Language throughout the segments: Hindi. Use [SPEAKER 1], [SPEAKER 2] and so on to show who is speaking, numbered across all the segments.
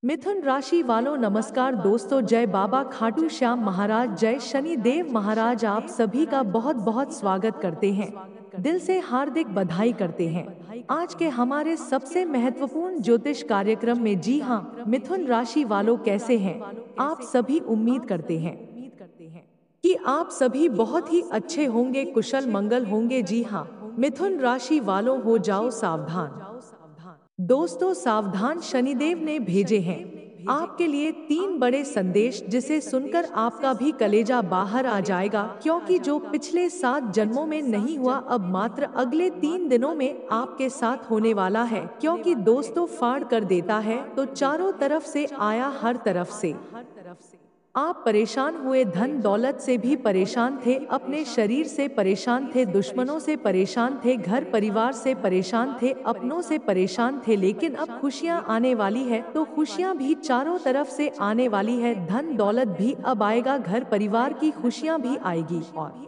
[SPEAKER 1] मिथुन राशि वालों नमस्कार दोस्तों, जय बाबा खाटू श्याम महाराज, जय शनि देव महाराज। आप सभी का बहुत बहुत स्वागत करते हैं। दिल से हार्दिक बधाई करते हैं आज के हमारे सबसे महत्वपूर्ण ज्योतिष कार्यक्रम में। जी हाँ, मिथुन राशि वालों कैसे हैं आप सभी? उम्मीद करते हैं कि आप सभी बहुत ही अच्छे होंगे, कुशल मंगल होंगे। जी हाँ, मिथुन राशि वालों हो जाओ सावधान। दोस्तों सावधान, शनिदेव ने भेजे हैं आपके लिए तीन बड़े संदेश, जिसे सुनकर आपका भी कलेजा बाहर आ जाएगा, क्योंकि जो पिछले 7 जन्मों में नहीं हुआ अब मात्र अगले 3 दिनों में आपके साथ होने वाला है। क्योंकि दोस्तों फाड़ कर देता है तो चारों तरफ से आया, हर तरफ से आप परेशान हुए, धन दौलत से भी परेशान थे, अपने शरीर से परेशान थे, दुश्मनों से परेशान थे, घर परिवार से परेशान थे, अपनों से परेशान थे। लेकिन अब खुशियां आने वाली है, तो खुशियां भी चारों तरफ से आने वाली है, धन दौलत भी अब आएगा, घर परिवार की खुशियां भी आएगी और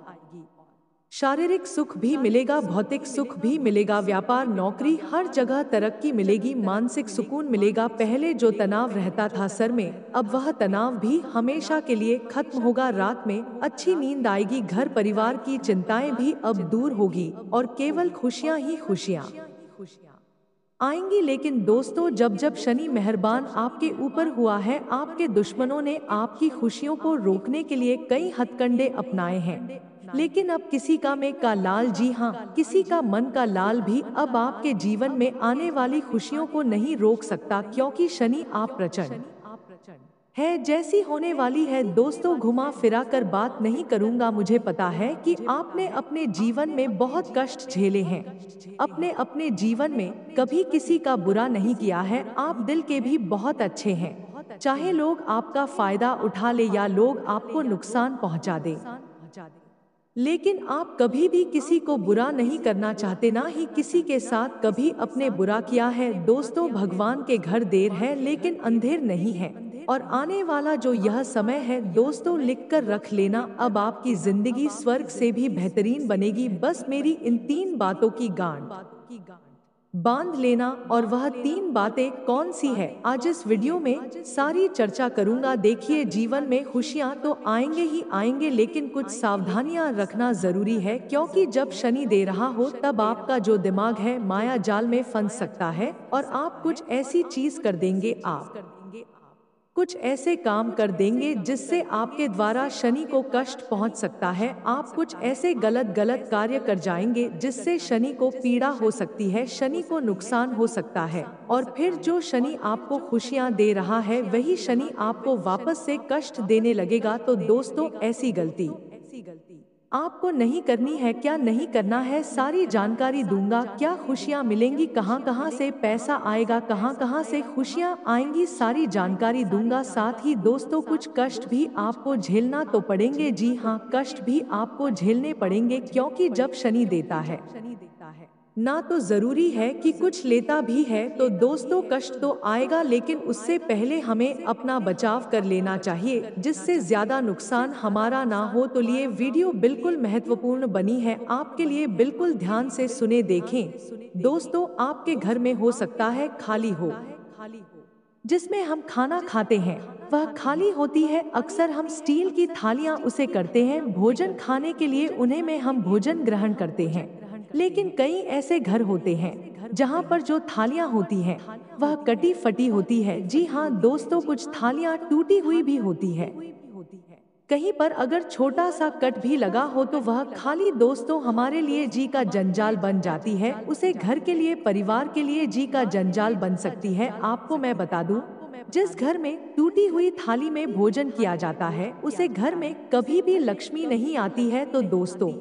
[SPEAKER 1] शारीरिक सुख भी मिलेगा, भौतिक सुख भी मिलेगा, व्यापार नौकरी हर जगह तरक्की मिलेगी, मानसिक सुकून मिलेगा। पहले जो तनाव रहता था सर में, अब वह तनाव भी हमेशा के लिए खत्म होगा। रात में अच्छी नींद आएगी, घर परिवार की चिंताएं भी अब दूर होगी और केवल खुशियां ही खुशियां आएंगी। लेकिन दोस्तों, जब जब शनि मेहरबान आपके ऊपर हुआ है, आपके दुश्मनों ने आपकी खुशियों को रोकने के लिए कई हथकंडे अपनाए हैं। लेकिन अब किसी का में का लाल, जी हाँ, किसी का मन का लाल भी अब आपके जीवन में आने वाली खुशियों को नहीं रोक सकता, क्योंकि शनि आप प्रचंड है जैसी होने वाली है। दोस्तों घुमा फिरा कर बात नहीं करूंगा, मुझे पता है कि आपने अपने जीवन में बहुत कष्ट झेले हैं, अपने अपने जीवन में कभी किसी का बुरा नहीं किया है, आप दिल के भी बहुत अच्छे हैं। चाहे लोग आपका फायदा उठा ले या लोग आपको नुकसान पहुंचा दे, लेकिन आप कभी भी किसी को बुरा नहीं करना चाहते, ना ही किसी के साथ कभी अपने बुरा किया है। दोस्तों भगवान के घर देर है लेकिन अंधेर नहीं है, और आने वाला जो यह समय है दोस्तों लिख कर रख लेना, अब आपकी जिंदगी स्वर्ग से भी बेहतरीन बनेगी। बस मेरी इन 3 बातों की गांठ बांध लेना, और वह 3 बातें कौन सी है, आज इस वीडियो में सारी चर्चा करूंगा। देखिए, जीवन में खुशियां तो आएंगे ही आएंगे, लेकिन कुछ सावधानियां रखना जरूरी है, क्योंकि जब शनि दे रहा हो तब आपका जो दिमाग है माया जाल में फंस सकता है और आप कुछ ऐसी चीज कर देंगे, आप कुछ ऐसे काम कर देंगे जिससे आपके द्वारा शनि को कष्ट पहुंच सकता है। आप कुछ ऐसे गलत गलत कार्य कर जाएंगे जिससे शनि को पीड़ा हो सकती है, शनि को नुकसान हो सकता है, और फिर जो शनि आपको खुशियां दे रहा है वही शनि आपको वापस से कष्ट देने लगेगा। तो दोस्तों ऐसी गलती आपको नहीं करनी है। क्या नहीं करना है, सारी जानकारी दूंगा। क्या खुशियां मिलेंगी, कहां कहां से पैसा आएगा, कहां कहां से खुशियां आएंगी, सारी जानकारी दूंगा। साथ ही दोस्तों कुछ कष्ट भी आपको झेलना तो पड़ेंगे, जी हाँ, कष्ट भी आपको झेलने पड़ेंगे, क्योंकि जब शनि देता है ना तो जरूरी है कि कुछ लेता भी है। तो दोस्तों कष्ट तो आएगा, लेकिन उससे पहले हमें अपना बचाव कर लेना चाहिए, जिससे ज्यादा नुकसान हमारा ना हो। तो लिए वीडियो बिल्कुल महत्वपूर्ण बनी है आपके लिए, बिल्कुल ध्यान से सुने, देखें। दोस्तों आपके घर में हो सकता है खाली हो, जिसमें हम खाना खाते हैं वह खाली होती है। अक्सर हम स्टील की थालियां उसे करते हैं भोजन खाने के लिए, उन्हें में हम भोजन ग्रहण करते हैं। लेकिन कई ऐसे घर होते हैं जहां पर जो थालियां होती हैं वह कटी फटी होती है। जी हाँ दोस्तों, कुछ थालियां टूटी हुई भी होती है, कहीं पर अगर छोटा सा कट भी लगा हो तो वह खाली दोस्तों हमारे लिए जी का जंजाल बन जाती है, उसे घर के लिए, परिवार के लिए जी का जंजाल बन सकती है। आपको मैं बता दूं, जिस घर में टूटी हुई थाली में भोजन किया जाता है उसे घर में कभी भी लक्ष्मी नहीं आती है। तो दोस्तों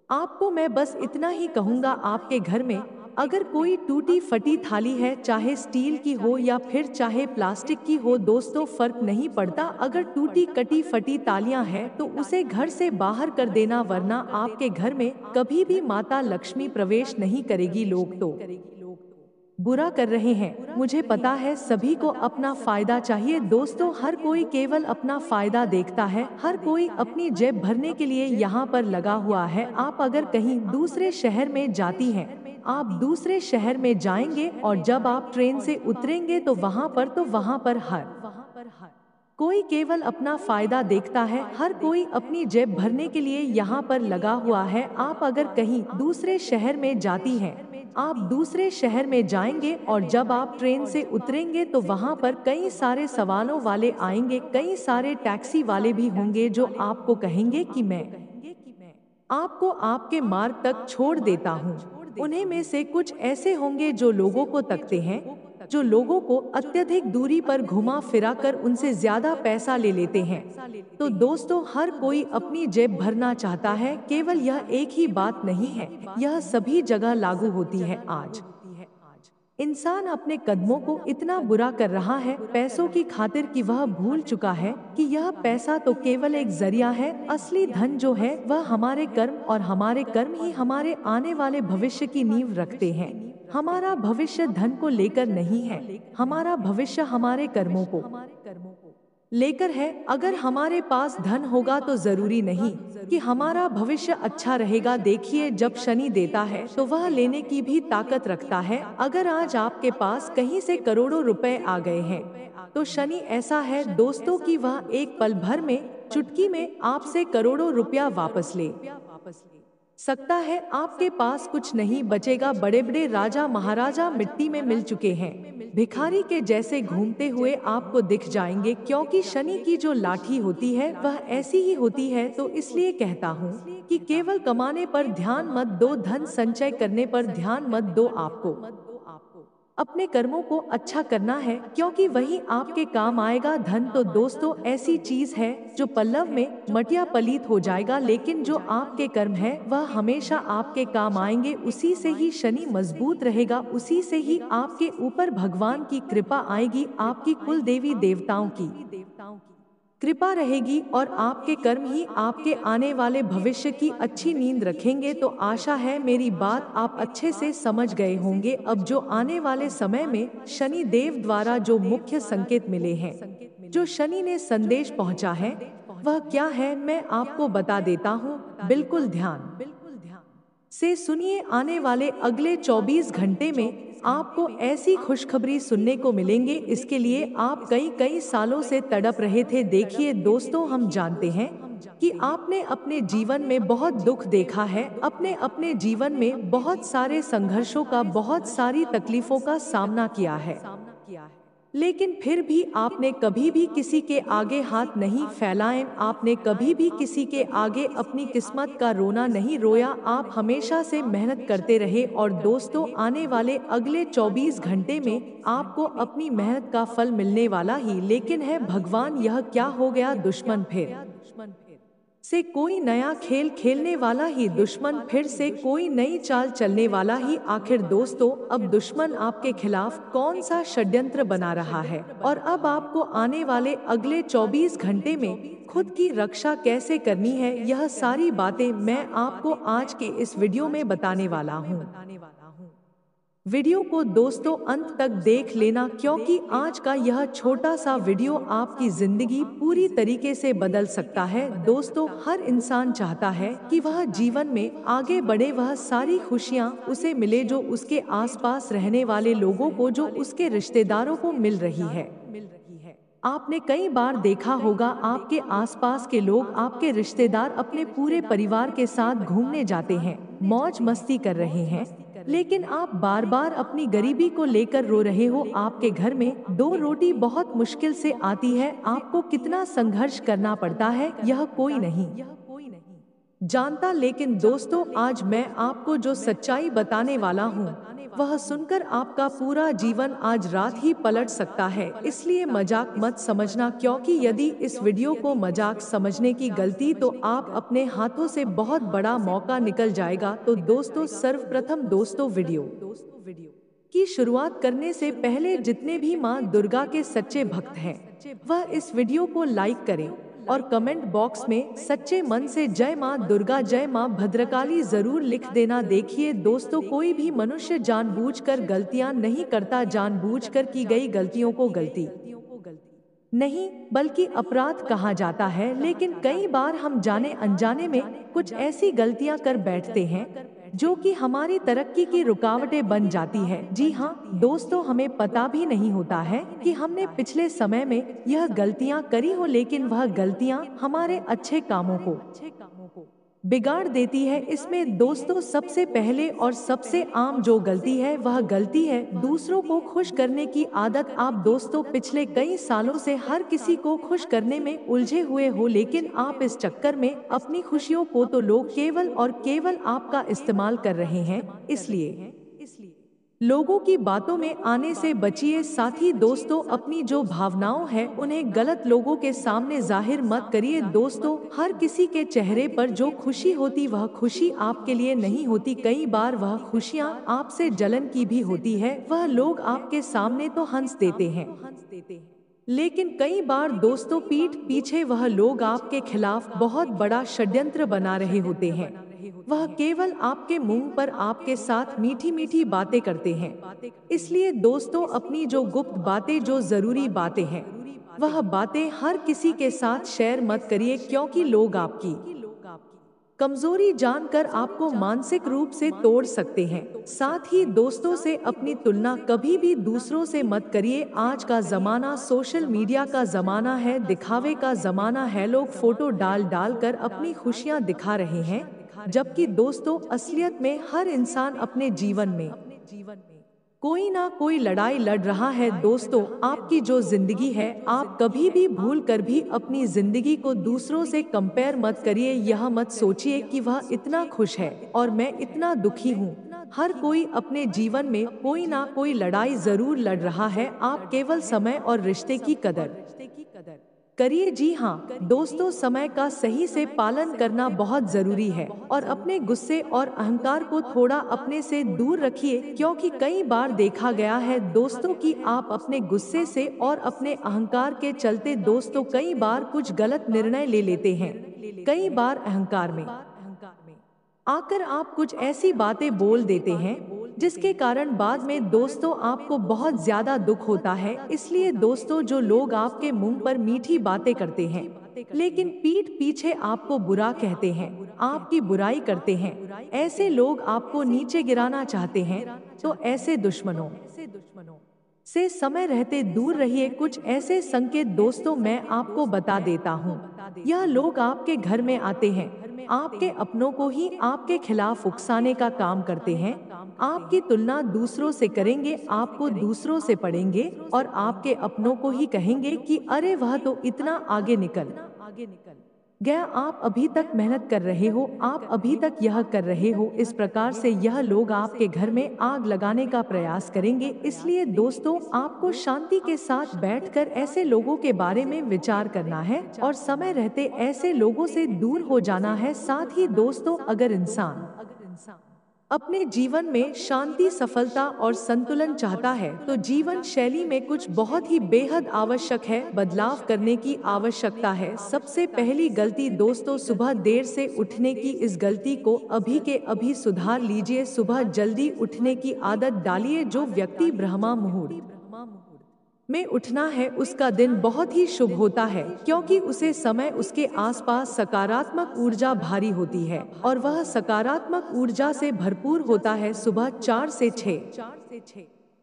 [SPEAKER 1] आपको मैं बस इतना ही कहूंगा, आपके घर में अगर कोई टूटी फटी थाली है, चाहे स्टील की हो या फिर चाहे प्लास्टिक की हो, दोस्तों फर्क नहीं पड़ता, अगर टूटी कटी फटी तालियां हैं तो उसे घर से बाहर कर देना, वरना आपके घर में कभी भी माता लक्ष्मी प्रवेश नहीं करेगी। लोग तो बुरा कर रहे हैं, मुझे पता है, सभी को अपना फायदा चाहिए। दोस्तों हर कोई केवल अपना फायदा देखता है, हर कोई अपनी जेब भरने के लिए यहाँ पर लगा हुआ है। आप अगर कहीं दूसरे शहर में जाती हैं, आप दूसरे शहर में जाएंगे और जब आप ट्रेन से उतरेंगे तो वहां पर हर कोई केवल अपना फायदा देखता है, हर कोई अपनी जेब भरने के लिए यहाँ पर लगा हुआ है। आप अगर कहीं दूसरे शहर में जाती हैं, आप दूसरे शहर में जाएंगे और जब आप ट्रेन से उतरेंगे तो वहाँ पर कई सारे सवालों वाले आएंगे, कई सारे टैक्सी वाले भी होंगे जो आपको कहेंगे कि मैं आपको आपके मार्ग तक छोड़ देता हूँ। उन्हीं में से कुछ ऐसे होंगे जो लोगों को तकते हैं, जो लोगों को अत्यधिक दूरी पर घुमा फिरा कर उनसे ज्यादा पैसा ले लेते हैं। तो दोस्तों, हर कोई अपनी जेब भरना चाहता है, केवल यह एक ही बात नहीं है, यह सभी जगह लागू होती है। आज इंसान अपने कदमों को इतना बुरा कर रहा है पैसों की खातिर कि वह भूल चुका है कि यह पैसा तो केवल एक जरिया है। असली धन जो है वह हमारे कर्म, और हमारे कर्म ही हमारे आने वाले भविष्य की नींव रखते हैं। हमारा भविष्य धन को लेकर नहीं है, हमारा भविष्य हमारे कर्मों को लेकर है। अगर हमारे पास धन होगा तो जरूरी नहीं कि हमारा भविष्य अच्छा रहेगा। देखिए, जब शनि देता है तो वह लेने की भी ताकत रखता है। अगर आज आपके पास कहीं से करोड़ों रुपए आ गए हैं तो शनि ऐसा है दोस्तों कि वह एक पल भर में, चुटकी में आपसे करोड़ों रुपया वापस ले सकता है। आपके पास कुछ नहीं बचेगा। बड़े बड़े राजा महाराजा मिट्टी में मिल चुके हैं, भिखारी के जैसे घूमते हुए आपको दिख जाएंगे, क्योंकि शनि की जो लाठी होती है वह ऐसी ही होती है। तो इसलिए कहता हूँ कि केवल कमाने पर ध्यान मत दो, धन संचय करने पर ध्यान मत दो। आपको अपने कर्मों को अच्छा करना है, क्योंकि वही आपके काम आएगा। धन तो दोस्तों ऐसी चीज है जो पल्लव में मटिया पलीत हो जाएगा, लेकिन जो आपके कर्म है वह हमेशा आपके काम आएंगे। उसी से ही शनि मजबूत रहेगा, उसी से ही आपके ऊपर भगवान की कृपा आएगी, आपकी कुल देवी देवताओं की कृपा रहेगी, और आपके कर्म ही आपके आने वाले भविष्य की अच्छी नींद रखेंगे। तो आशा है मेरी बात आप अच्छे से समझ गए होंगे। अब जो आने वाले समय में शनि देव द्वारा जो मुख्य संकेत मिले हैं, जो शनि ने संदेश पहुंचा है, वह क्या है मैं आपको बता देता हूँ। बिल्कुल ध्यान से सुनिए। आने वाले अगले 24 घंटे में आपको ऐसी खुशखबरी सुनने को मिलेंगे, इसके लिए आप कई कई सालों से तड़प रहे थे। देखिए दोस्तों, हम जानते हैं कि आपने अपने जीवन में बहुत दुख देखा है, अपने अपने जीवन में बहुत सारे संघर्षों का, बहुत सारी तकलीफों का सामना किया है, लेकिन फिर भी आपने कभी भी किसी के आगे हाथ नहीं फैलाए, आपने कभी भी किसी के आगे अपनी किस्मत का रोना नहीं रोया। आप हमेशा से मेहनत करते रहे, और दोस्तों आने वाले अगले 24 घंटे में आपको अपनी मेहनत का फल मिलने वाला ही। लेकिन है भगवान, यह क्या हो गया? दुश्मन फिर से कोई नया खेल खेलने वाला ही, दुश्मन फिर से कोई नई चाल चलने वाला ही। आखिर दोस्तों, अब दुश्मन आपके खिलाफ कौन सा षड्यंत्र बना रहा है, और अब आपको आने वाले अगले 24 घंटे में खुद की रक्षा कैसे करनी है, यह सारी बातें मैं आपको आज के इस वीडियो में बताने वाला हूँ। वीडियो को दोस्तों अंत तक देख लेना, क्योंकि आज का यह छोटा सा वीडियो आपकी जिंदगी पूरी तरीके से बदल सकता है। दोस्तों, हर इंसान चाहता है कि वह जीवन में आगे बढ़े, वह सारी खुशियां उसे मिले जो उसके आसपास रहने वाले लोगों को, जो उसके रिश्तेदारों को मिल रही है। आपने कई बार देखा होगा, आपके आसपास के लोग, आपके रिश्तेदार अपने पूरे परिवार के साथ घूमने जाते हैं, मौज मस्ती कर रहे हैं, लेकिन आप बार बार अपनी गरीबी को लेकर रो रहे हो। आपके घर में 2 रोटी बहुत मुश्किल से आती है, आपको कितना संघर्ष करना पड़ता है यह कोई नहीं जानता। लेकिन दोस्तों, आज मैं आपको जो सच्चाई बताने वाला हूँ, वह सुनकर आपका पूरा जीवन आज रात ही पलट सकता है। इसलिए मजाक मत समझना, क्योंकि यदि इस वीडियो को मजाक समझने की गलती तो आप अपने हाथों से बहुत बड़ा मौका निकल जाएगा। तो दोस्तों, सर्वप्रथम दोस्तों, वीडियो की शुरुआत करने से पहले जितने भी माँ दुर्गा के सच्चे भक्त हैं, वह इस वीडियो को लाइक करें और कमेंट बॉक्स में सच्चे मन से जय माँ दुर्गा, जय माँ भद्रकाली जरूर लिख देना। देखिए दोस्तों, कोई भी मनुष्य जानबूझकर गलतियां नहीं करता, जानबूझकर की गई गलतियों को गलती नहीं बल्कि अपराध कहा जाता है। लेकिन कई बार हम जाने अनजाने में कुछ ऐसी गलतियां कर बैठते हैं जो कि हमारी तरक्की की रुकावटें बन जाती है। जी हाँ दोस्तों, हमें पता भी नहीं होता है कि हमने पिछले समय में यह गलतियां करी हो, लेकिन वह गलतियां हमारे अच्छे कामों को बिगाड़ देती है। इसमें दोस्तों सबसे पहले और सबसे आम जो गलती है वह गलती है दूसरों को खुश करने की आदत। आप दोस्तों पिछले कई सालों से हर किसी को खुश करने में उलझे हुए हो, लेकिन आप इस चक्कर में अपनी खुशियों को तो लोग केवल और केवल आपका इस्तेमाल कर रहे हैं। इसलिए लोगों की बातों में आने से बचिए। साथ ही दोस्तों अपनी जो भावनाओं है उन्हें गलत लोगों के सामने जाहिर मत करिए। दोस्तों हर किसी के चेहरे पर जो खुशी होती वह खुशी आपके लिए नहीं होती। कई बार वह खुशियां आपसे जलन की भी होती है। वह लोग आपके सामने तो हंस देते हैं, लेकिन कई बार दोस्तों पीठ पीछे वह लोग आपके खिलाफ बहुत बड़ा षड्यंत्र बना रहे होते हैं। वह केवल आपके मुंह पर आपके साथ मीठी मीठी बातें करते हैं। इसलिए दोस्तों अपनी जो गुप्त बातें, जो जरूरी बातें हैं, वह बातें हर किसी के साथ शेयर मत करिए, क्योंकि लोग आपकी कमजोरी जानकर आपको मानसिक रूप से तोड़ सकते हैं। साथ ही दोस्तों से अपनी तुलना कभी भी दूसरों से मत करिए। आज का जमाना सोशल मीडिया का जमाना है, दिखावे का जमाना है। लोग फोटो डाल डाल कर अपनी खुशियां दिखा रहे हैं, जबकि दोस्तों असलियत में हर इंसान अपने जीवन में कोई ना कोई लड़ाई लड़ रहा है। दोस्तों आपकी जो जिंदगी है, आप कभी भी भूल कर भी अपनी जिंदगी को दूसरों से कंपेयर मत करिए। यह मत सोचिए कि वह इतना खुश है और मैं इतना दुखी हूँ। हर कोई अपने जीवन में कोई ना कोई लड़ाई जरूर लड़ रहा है। आप केवल समय और रिश्ते की कदर करिए। जी हाँ दोस्तों, समय का सही से पालन करना बहुत जरूरी है और अपने गुस्से और अहंकार को थोड़ा अपने से दूर रखिए, क्योंकि कई बार देखा गया है दोस्तों कि आप अपने गुस्से से और अपने अहंकार के चलते दोस्तों कई बार कुछ गलत निर्णय ले लेते हैं। कई बार अहंकार में आकर आप कुछ ऐसी बातें बोल देते हैं जिसके कारण बाद में दोस्तों आपको बहुत ज्यादा दुख होता है। इसलिए दोस्तों जो लोग आपके मुंह पर मीठी बातें करते हैं लेकिन पीठ पीछे आपको बुरा कहते हैं, आपकी बुराई करते हैं, ऐसे लोग आपको नीचे गिराना चाहते हैं, तो ऐसे दुश्मनों से समय रहते दूर रहिए। कुछ ऐसे संकेत दोस्तों मैं आपको बता देता हूँ। यह लोग आपके घर में आते हैं, आपके अपनों को ही आपके खिलाफ उकसाने का काम करते हैं, आपकी तुलना दूसरों से करेंगे, आपको दूसरों से पढ़ेंगे और आपके अपनों को ही कहेंगे कि अरे वह तो इतना आगे निकल गया, आप अभी तक मेहनत कर रहे हो, आप अभी तक यह कर रहे हो। इस प्रकार से यह लोग आपके घर में आग लगाने का प्रयास करेंगे। इसलिए दोस्तों आपको शांति के साथ बैठकर ऐसे लोगों के बारे में विचार करना है और समय रहते ऐसे लोगों से दूर हो जाना है। साथ ही दोस्तों अगर इंसान अपने जीवन में शांति, सफलता और संतुलन चाहता है तो जीवन शैली में कुछ बहुत ही बेहद आवश्यक है, बदलाव करने की आवश्यकता है। सबसे पहली गलती दोस्तों सुबह देर से उठने की। इस गलती को अभी के अभी सुधार लीजिए। सुबह जल्दी उठने की आदत डालिए। जो व्यक्ति ब्रह्मा मुहूर्त में उठना है उसका दिन बहुत ही शुभ होता है, क्योंकि उसे समय उसके आसपास सकारात्मक ऊर्जा भारी होती है और वह सकारात्मक ऊर्जा से भरपूर होता है। सुबह 4 से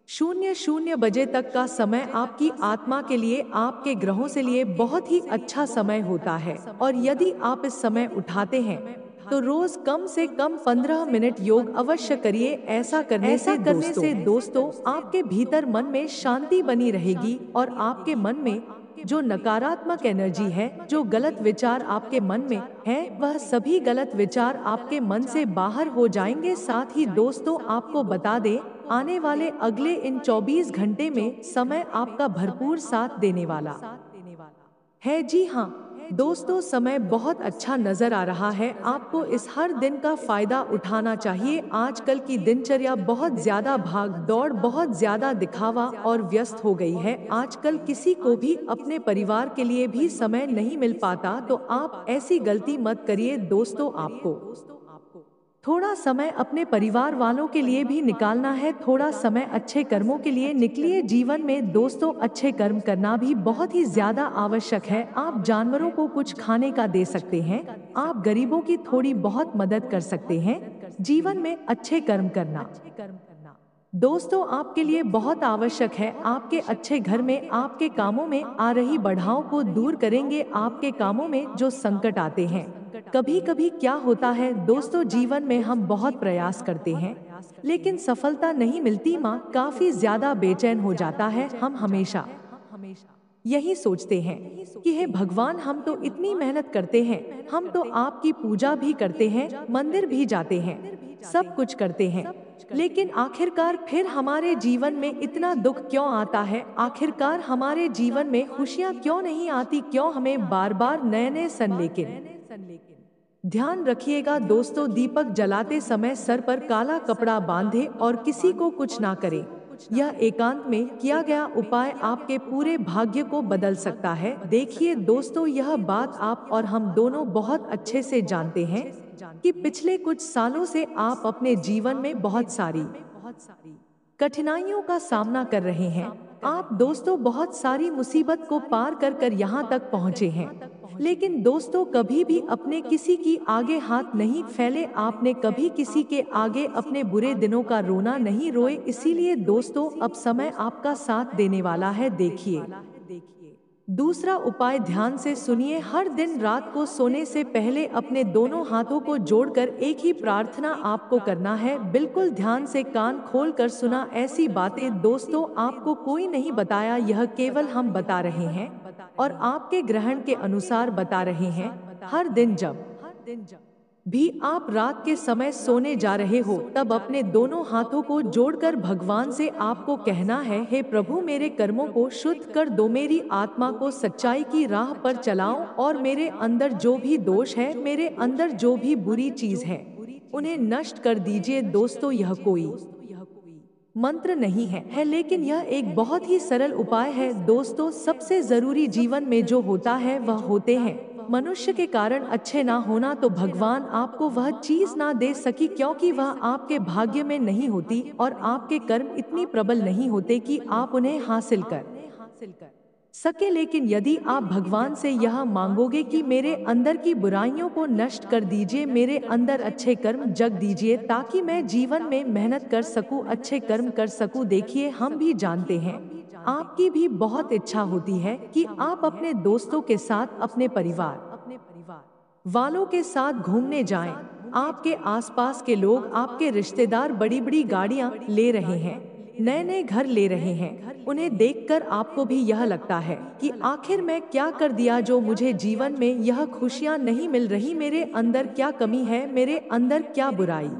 [SPEAKER 1] 6:00 बजे तक का समय आपकी आत्मा के लिए, आपके ग्रहों से लिए बहुत ही अच्छा समय होता है और यदि आप इस समय उठाते हैं तो रोज कम से कम 15 मिनट योग अवश्य करिए। ऐसा करने से दोस्तों आपके भीतर मन में शांति बनी रहेगी और आपके मन में जो नकारात्मक एनर्जी है, जो गलत विचार आपके मन में है, वह सभी गलत विचार आपके मन से बाहर हो जाएंगे। साथ ही दोस्तों आपको बता दें, आने वाले अगले इन 24 घंटे में समय आपका भरपूर साथ देने वाला है। जी हाँ दोस्तों, समय बहुत अच्छा नजर आ रहा है। आपको इस हर दिन का फायदा उठाना चाहिए। आजकल की दिनचर्या बहुत ज्यादा भाग दौड़, बहुत ज्यादा दिखावा और व्यस्त हो गई है। आजकल किसी को भी अपने परिवार के लिए भी समय नहीं मिल पाता, तो आप ऐसी गलती मत करिए। दोस्तों आपको थोड़ा समय अपने परिवार वालों के लिए भी निकालना है, थोड़ा समय अच्छे कर्मों के लिए निकलिए। जीवन में दोस्तों अच्छे कर्म करना भी बहुत ही ज्यादा आवश्यक है। आप जानवरों को कुछ खाने का दे सकते हैं, आप गरीबों की थोड़ी बहुत मदद कर सकते हैं। जीवन में अच्छे कर्म करना दोस्तों आपके लिए बहुत आवश्यक है। आपके अच्छे घर में आपके कामों में आ रही बाधाओं को दूर करेंगे, आपके कामों में जो संकट आते हैं। कभी कभी क्या होता है दोस्तों, जीवन में हम बहुत प्रयास करते हैं लेकिन सफलता नहीं मिलती, माँ काफी ज्यादा बेचैन हो जाता है। हम हमेशा यही सोचते हैं कि हे भगवान, हम तो इतनी मेहनत करते हैं, हम तो आपकी पूजा भी करते हैं, मंदिर भी जाते हैं, सब कुछ करते हैं, लेकिन आखिरकार फिर हमारे जीवन में इतना दुख क्यों आता है? आखिरकार हमारे जीवन में खुशियां क्यों नहीं आती? क्यों हमें बार बार नए नए सन? लेकिन ध्यान रखिएगा दोस्तों, दीपक जलाते समय सर पर काला कपड़ा बांधे और किसी को कुछ ना करें। यह एकांत में किया गया उपाय आपके पूरे भाग्य को बदल सकता है। देखिए दोस्तों, यह बात आप और हम दोनों बहुत अच्छे से जानते हैं कि पिछले कुछ सालों से आप अपने जीवन में बहुत सारी कठिनाइयों का सामना कर रहे हैं। आप दोस्तों बहुत सारी मुसीबत को पार कर कर यहाँ तक पहुँचे हैं, लेकिन दोस्तों कभी भी अपने किसी की आगे हाथ नहीं फैले, आपने कभी किसी के आगे अपने बुरे दिनों का रोना नहीं रोए। इसीलिए दोस्तों अब समय आपका साथ देने वाला है। देखिए दूसरा उपाय ध्यान से सुनिए। हर दिन रात को सोने से पहले अपने दोनों हाथों को जोड़कर एक ही प्रार्थना आपको करना है। बिल्कुल ध्यान से कान खोल कर सुना। ऐसी बातें दोस्तों आपको कोई नहीं बताया, यह केवल हम बता रहे हैं और आपके ग्रहण के अनुसार बता रहे हैं। हर दिन जब भी आप रात के समय सोने जा रहे हो, तब अपने दोनों हाथों को जोड़कर भगवान से आपको कहना है, हे प्रभु, मेरे कर्मों को शुद्ध कर दो, मेरी आत्मा को सच्चाई की राह पर चलाओ और मेरे अंदर जो भी दोष है, मेरे अंदर जो भी बुरी चीज है, उन्हें नष्ट कर दीजिए। दोस्तों यह कोई मंत्र नहीं है, लेकिन यह एक बहुत ही सरल उपाय है। दोस्तों सबसे जरूरी जीवन में जो होता है वह होते हैं मनुष्य के कारण अच्छे ना होना, तो भगवान आपको वह चीज ना दे सकी क्योंकि वह आपके भाग्य में नहीं होती और आपके कर्म इतनी प्रबल नहीं होते कि आप उन्हें हासिल कर सके। लेकिन यदि आप भगवान से यह मांगोगे कि मेरे अंदर की बुराइयों को नष्ट कर दीजिए, मेरे अंदर अच्छे कर्म जग दीजिए ताकि मैं जीवन में मेहनत कर सकूं, अच्छे कर्म कर सकूं। देखिए हम भी जानते हैं, आपकी भी बहुत इच्छा होती है कि आप अपने दोस्तों के साथ, अपने परिवार वालों के साथ घूमने जाएं। आपके आसपास के लोग, आपके रिश्तेदार बड़ी बड़ी गाड़ियां ले रहे हैं, नए नए घर ले रहे हैं। उन्हें देखकर आपको भी यह लगता है कि आखिर मैं क्या कर दिया जो मुझे जीवन में यह खुशियां नहीं मिल रही? मेरे अंदर क्या कमी है? मेरे अंदर क्या बुराई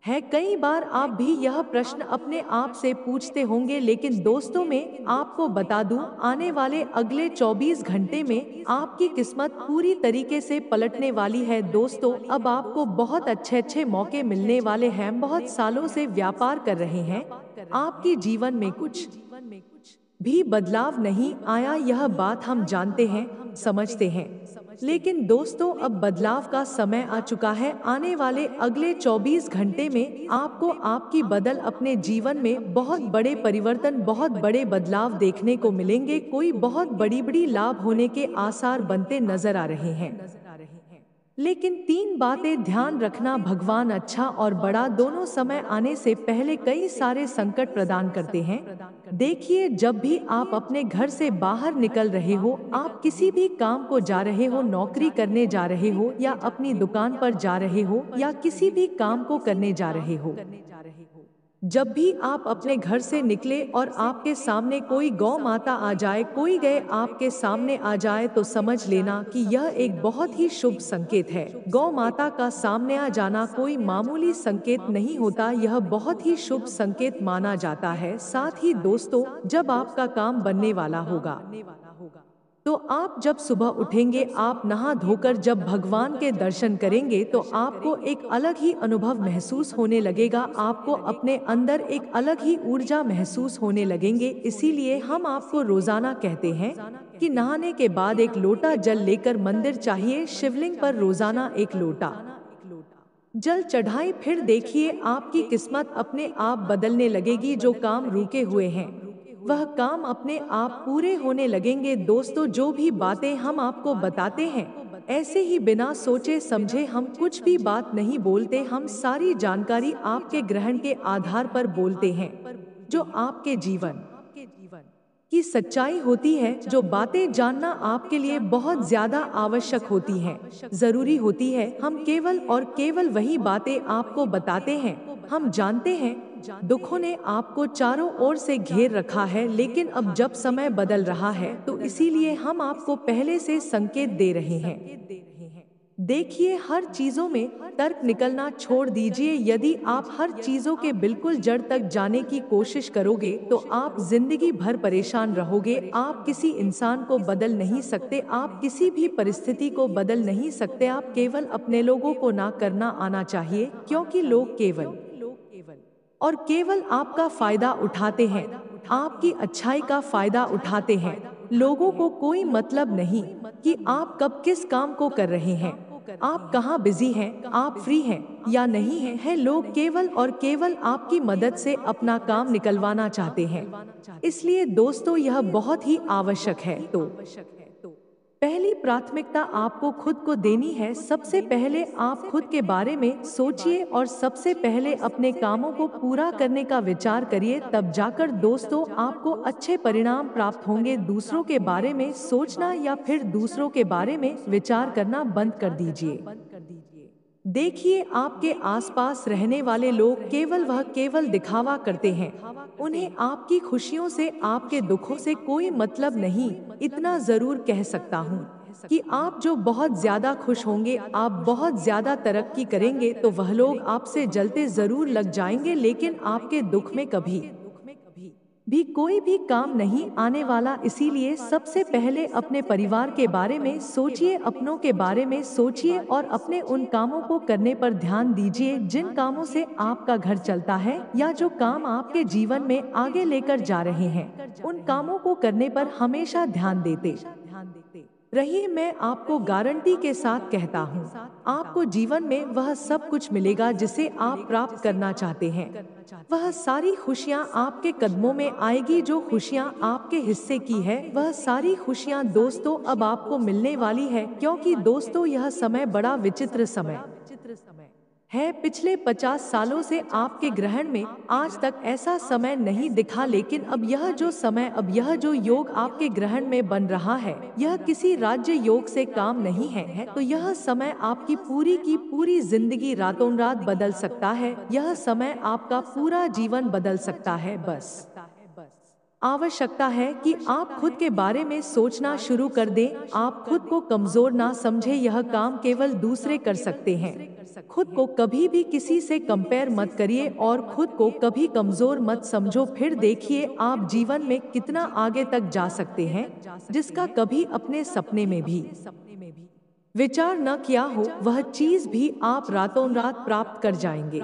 [SPEAKER 1] है? कई बार आप भी यह प्रश्न अपने आप से पूछते होंगे। लेकिन दोस्तों मैं आपको बता दूं, आने वाले अगले 24 घंटे में आपकी किस्मत पूरी तरीके से पलटने वाली है। दोस्तों अब आपको बहुत अच्छे अच्छे मौके मिलने वाले हैं। बहुत सालों से व्यापार कर रहे हैं, आपके जीवन में कुछ भी बदलाव नहीं आया, यह बात हम जानते हैं, समझते हैं। लेकिन दोस्तों अब बदलाव का समय आ चुका है। आने वाले अगले 24 घंटे में आपको आपकी बदल अपने जीवन में बहुत बड़े परिवर्तन, बहुत बड़े बदलाव देखने को मिलेंगे। कोई बहुत बड़ी बड़ी लाभ होने के आसार बनते नजर आ रहे हैं। लेकिन 3 बातें ध्यान रखना, भगवान अच्छा और बड़ा दोनों समय आने से पहले कई सारे संकट प्रदान करते हैं। देखिए जब भी आप अपने घर से बाहर निकल रहे हो, आप किसी भी काम को जा रहे हो, नौकरी करने जा रहे हो या अपनी दुकान पर जा रहे हो या किसी भी काम को करने जा रहे हो, जब भी आप अपने घर से निकले और आपके सामने कोई गौ माता आ जाए, कोई गाय आपके सामने आ जाए, तो समझ लेना कि यह एक बहुत ही शुभ संकेत है। गौ माता का सामने आ जाना कोई मामूली संकेत नहीं होता, यह बहुत ही शुभ संकेत माना जाता है। साथ ही दोस्तों जब आपका काम बनने वाला होगा, तो आप जब सुबह उठेंगे, आप नहा धोकर जब भगवान के दर्शन करेंगे, तो आपको एक अलग ही अनुभव महसूस होने लगेगा। आपको अपने अंदर एक अलग ही ऊर्जा महसूस होने लगेंगे। इसीलिए हम आपको रोजाना कहते हैं कि नहाने के बाद एक लोटा जल लेकर मंदिर चाहिए, शिवलिंग पर रोजाना एक लोटा जल चढ़ाई, फिर देखिए आपकी किस्मत अपने आप बदलने लगेगी। जो काम रुके हुए हैं वह काम अपने आप पूरे होने लगेंगे। दोस्तों, जो भी बातें हम आपको बताते हैं ऐसे ही बिना सोचे समझे हम कुछ भी बात नहीं बोलते। हम सारी जानकारी आपके ग्रहण के आधार पर बोलते हैं। जो आपके जीवन की सच्चाई होती है, जो बातें जानना आपके लिए बहुत ज्यादा आवश्यक होती हैं, जरूरी होती है, हम केवल और केवल वही बातें आपको बताते हैं। हम जानते हैं दुखों ने आपको चारों ओर से घेर रखा है, लेकिन अब जब समय बदल रहा है तो इसीलिए हम आपको पहले से संकेत दे रहे हैं। देखिए, हर चीजों में तर्क निकलना छोड़ दीजिए। यदि आप हर चीजों के बिल्कुल जड़ तक जाने की कोशिश करोगे तो आप जिंदगी भर परेशान रहोगे। आप किसी इंसान को बदल नहीं सकते, आप किसी भी परिस्थिति को बदल नहीं सकते। आप केवल अपने लोगों को ना करना आना चाहिए, क्योंकि लोग केवल और केवल आपका फायदा उठाते हैं, आपकी अच्छाई का फायदा उठाते हैं। लोगों को कोई मतलब नहीं कि आप कब किस काम को कर रहे हैं, आप कहाँ बिजी हैं, आप फ्री हैं या नहीं हैं। लोग केवल और केवल आपकी मदद से अपना काम निकलवाना चाहते हैं। इसलिए दोस्तों, यह बहुत ही आवश्यक है। तो पहली प्राथमिकता आपको खुद को देनी है। सबसे पहले आप खुद के बारे में सोचिए और सबसे पहले अपने कामों को पूरा करने का विचार करिए, तब जाकर दोस्तों आपको अच्छे परिणाम प्राप्त होंगे। दूसरों के बारे में सोचना या फिर दूसरों के बारे में विचार करना बंद कर दीजिए। देखिए, आपके आसपास रहने वाले लोग केवल दिखावा करते हैं। उन्हें आपकी खुशियों से, आपके दुखों से कोई मतलब नहीं। इतना जरूर कह सकता हूँ कि आप जो बहुत ज्यादा खुश होंगे, आप बहुत ज्यादा तरक्की करेंगे, तो वह लोग आपसे जलते जरूर लग जाएंगे, लेकिन आपके दुख में कभी भी कोई भी काम नहीं आने वाला। इसीलिए सबसे पहले अपने परिवार के बारे में सोचिए, अपनों के बारे में सोचिए और अपने उन कामों को करने पर ध्यान दीजिए जिन कामों से आपका घर चलता है, या जो काम आपके जीवन में आगे लेकर जा रहे हैं। उन कामों को करने पर हमेशा ध्यान देते रहिए। मैं आपको गारंटी के साथ कहता हूँ, आपको जीवन में वह सब कुछ मिलेगा जिसे आप प्राप्त करना चाहते हैं। वह सारी खुशियाँ आपके कदमों में आएगी। जो खुशियाँ आपके हिस्से की है, वह सारी खुशियाँ दोस्तों अब आपको मिलने वाली है। क्योंकि दोस्तों, यह समय बड़ा विचित्र समय है। पिछले 50 सालों से आपके ग्रहण में आज तक ऐसा समय नहीं दिखा, लेकिन अब यह जो योग आपके ग्रहण में बन रहा है, यह किसी राज्य योग से काम नहीं है। तो यह समय आपकी पूरी की पूरी जिंदगी रातों रात बदल सकता है। यह समय आपका पूरा जीवन बदल सकता है। बस आवश्यकता है कि आप खुद के बारे में सोचना शुरू कर दें। आप खुद को कमजोर ना समझे, यह काम केवल दूसरे कर सकते हैं। खुद को कभी भी किसी से कंपेयर मत करिए और खुद को कभी कमजोर मत समझो। फिर देखिए आप जीवन में कितना आगे तक जा सकते हैं, जिसका कभी अपने सपने में भी विचार न किया हो, वह चीज भी आप रातों रात प्राप्त कर जाएंगे।